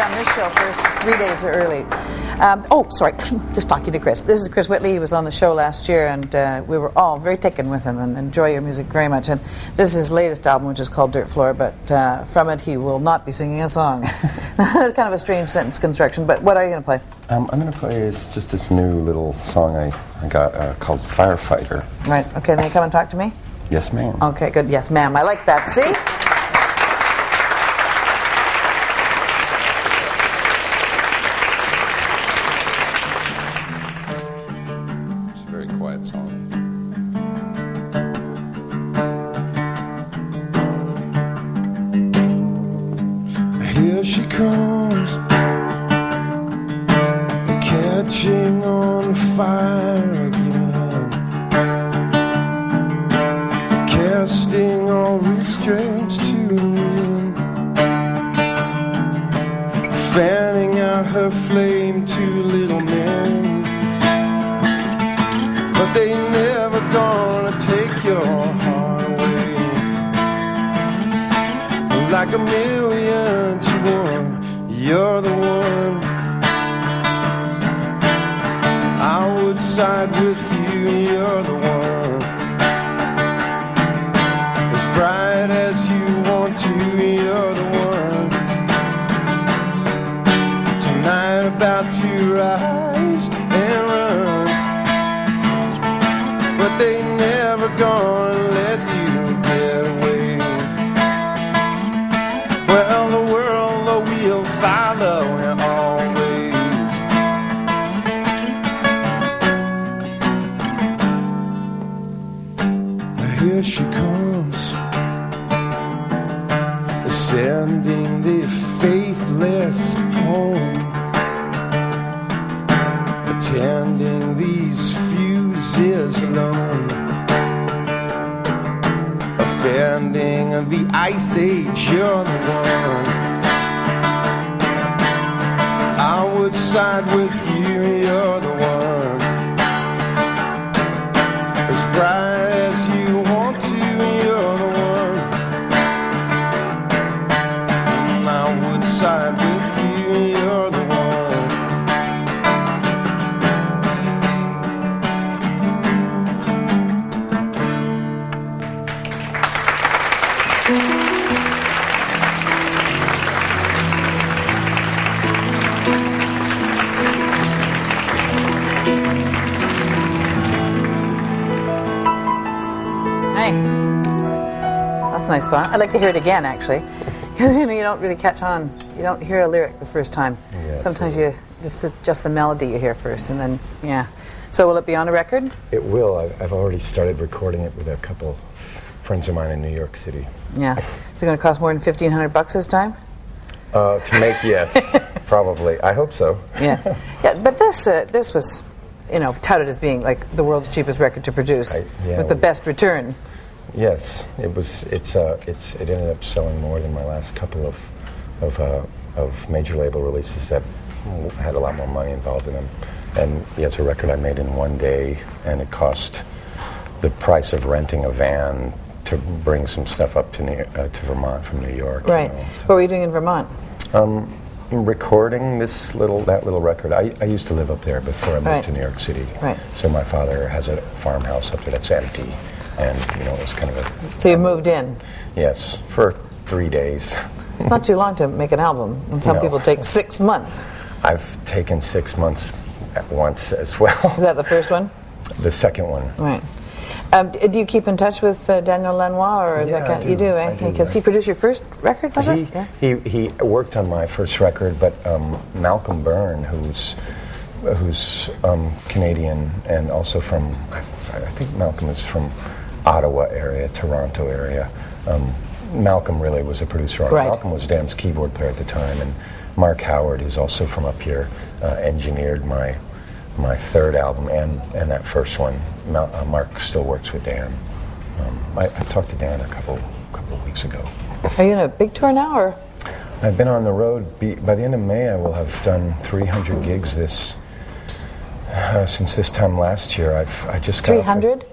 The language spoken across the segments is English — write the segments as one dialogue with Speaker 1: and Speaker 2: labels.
Speaker 1: on this show first, 3 days early. Sorry, just talking to Chris. This is Chris Whitley. He was on the show last year, and we were all very taken with him and enjoy your music very much. And this is his latest album, which is called Dirt Floor, but from it he will not be singing a song. Kind of a strange sentence construction, but what are you going to play?
Speaker 2: I'm going to play just this new little song I got called Firefighter.
Speaker 1: Right, okay, then you come and talk to me?
Speaker 2: Yes, ma'am.
Speaker 1: Okay, good. Yes, ma'am. I like that. See?
Speaker 2: It's a very quiet song. Here she comes, catching on fire again, casting all restraints to the wind, fanning out her flame to little men. But they never gonna take your heart away. Like a million to one, you're the one. I would side with you, you're the one. As bright as you want to, you're the one. Tonight about to rise and run, but they never gonna let you get away. Well, the world will follow always. Here she comes, sending the faithless home, attending these fuses alone, offending the ice age, you're the one. I would side with you, you're the one. As bright as you want to, you're the one. I would side with you, you're the one.
Speaker 1: That's a nice song. I'd like to hear it again, actually, because you don't really catch on. You don't hear a lyric the first time.
Speaker 2: Yeah,
Speaker 1: sometimes you just the melody you hear first, and then So will it be on a record?
Speaker 2: It will. I've already started recording it with a couple friends of mine in New York City.
Speaker 1: Yeah. Is it going to cost more than $1,500 this time?
Speaker 2: To make, yes, probably. I hope so.
Speaker 1: Yeah. But this was, touted as being like the world's cheapest record to produce, with the best return.
Speaker 2: Yes, it was. It ended up selling more than my last couple of major label releases that had a lot more money involved in them. And it's a record I made in one day, and it cost the price of renting a van to bring some stuff up to Vermont from New York.
Speaker 1: Right. What were you doing in Vermont?
Speaker 2: Recording that little record. I used to live up there before I moved to New York City.
Speaker 1: Right.
Speaker 2: So my father has a farmhouse up there that's empty. And, it was kind of a...
Speaker 1: So you moved in?
Speaker 2: Yes, for 3 days.
Speaker 1: It's not too long to make an album, and some people take 6 months.
Speaker 2: I've taken 6 months at once as well.
Speaker 1: Is that the first one?
Speaker 2: The second one.
Speaker 1: Right. Do you keep in touch with Daniel Lanois, or is that you do, eh? Because he produced your first record, was it? Yeah.
Speaker 2: He worked on my first record, but Malcolm Byrne, who's Canadian and also from, I think Malcolm is from Ottawa area, Toronto area. Malcolm really was a producer.
Speaker 1: Right.
Speaker 2: Malcolm was Dan's keyboard player at the time, and Mark Howard, who's also from up here, engineered my third album and that first one. Mark still works with Dan. I talked to Dan a couple of weeks ago.
Speaker 1: Are you in a big tour now, or?
Speaker 2: I've been on the road. By the end of May, I will have done 300 gigs since this time last year. I just got
Speaker 1: 300.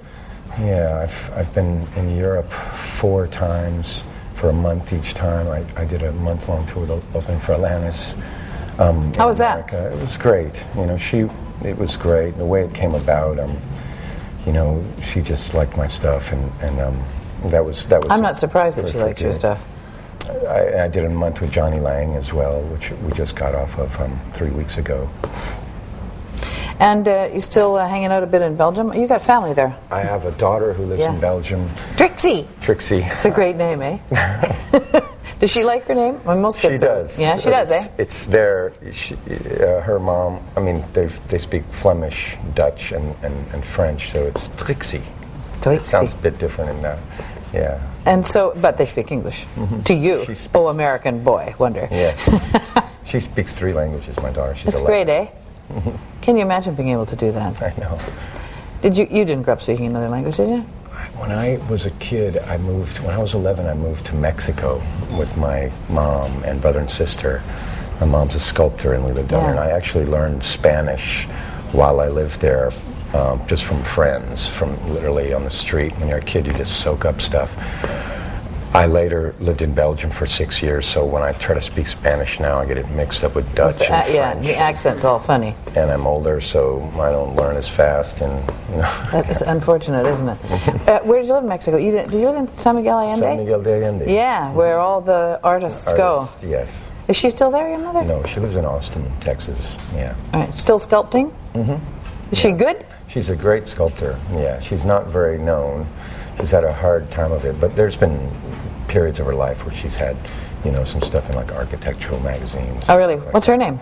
Speaker 2: Yeah, I've been in Europe 4 times for a month each time. I did a month-long tour opening for Alanis,
Speaker 1: How was that?
Speaker 2: It was great. It was great. The way it came about, she just liked my stuff, and that was.
Speaker 1: I'm not surprised that she liked your stuff.
Speaker 2: I did a month with Johnny Lang as well, which we just got off of 3 weeks ago.
Speaker 1: And you still hanging out a bit in Belgium? You got family there?
Speaker 2: I have a daughter who lives in Belgium.
Speaker 1: Trixie!
Speaker 2: Trixie.
Speaker 1: It's a great name, eh? Does she like her name? Well, most kids
Speaker 2: she does.
Speaker 1: Yeah, she does, eh?
Speaker 2: It's there. Her mom, they speak Flemish, Dutch, and French, so it's Trixie.
Speaker 1: Trixie.
Speaker 2: It sounds a bit different in that. Yeah.
Speaker 1: And so, but they speak English. Mm-hmm. To you, American boy, wonder.
Speaker 2: Yes. She speaks 3 languages, my daughter. She's
Speaker 1: That's
Speaker 2: 11.
Speaker 1: great, eh? Can you imagine being able to do that?
Speaker 2: I know.
Speaker 1: You didn't grow up speaking another language, did you?
Speaker 2: When I was a kid, when I was 11, I moved to Mexico with my mom and brother and sister. My mom's a sculptor, and we lived down there. And I actually learned Spanish while I lived there, just from friends, from literally on the street. When you're a kid, you just soak up stuff. I later lived in Belgium for 6 years, so when I try to speak Spanish now, I get it mixed up with Dutch and French.
Speaker 1: Yeah, the accent's all funny.
Speaker 2: And I'm older, so I don't learn as fast, and
Speaker 1: That's unfortunate, isn't it? Where did you live in Mexico? Did you live in San Miguel Allende?
Speaker 2: San Miguel de Allende.
Speaker 1: Yeah, where all the artists go.
Speaker 2: Yes.
Speaker 1: Is she still there, your mother?
Speaker 2: No, she lives in Austin, Texas. Yeah.
Speaker 1: All right, still sculpting? Mm-hmm. Is she good?
Speaker 2: She's a great sculptor. Yeah, she's not very known. She's had a hard time of it, but there's been periods of her life where she's had, some stuff in like architectural magazines.
Speaker 1: Oh, really?
Speaker 2: Like
Speaker 1: What's her name?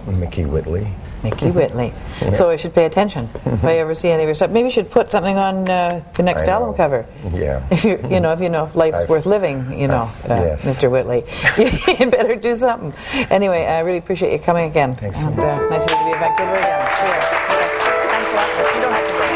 Speaker 2: Mickey Whitley.
Speaker 1: Mickey Whitley. Yeah. So I should pay attention if I ever see any of your stuff. Maybe you should put something on the next album cover.
Speaker 2: Yeah.
Speaker 1: If if life's worth living,
Speaker 2: yes.
Speaker 1: Mr. Whitley, you better do something. Anyway, I really appreciate you coming again.
Speaker 2: Thanks so much.
Speaker 1: Nice of you to be in Vancouver again. See you. Okay. Thanks a lot. You don't have to go.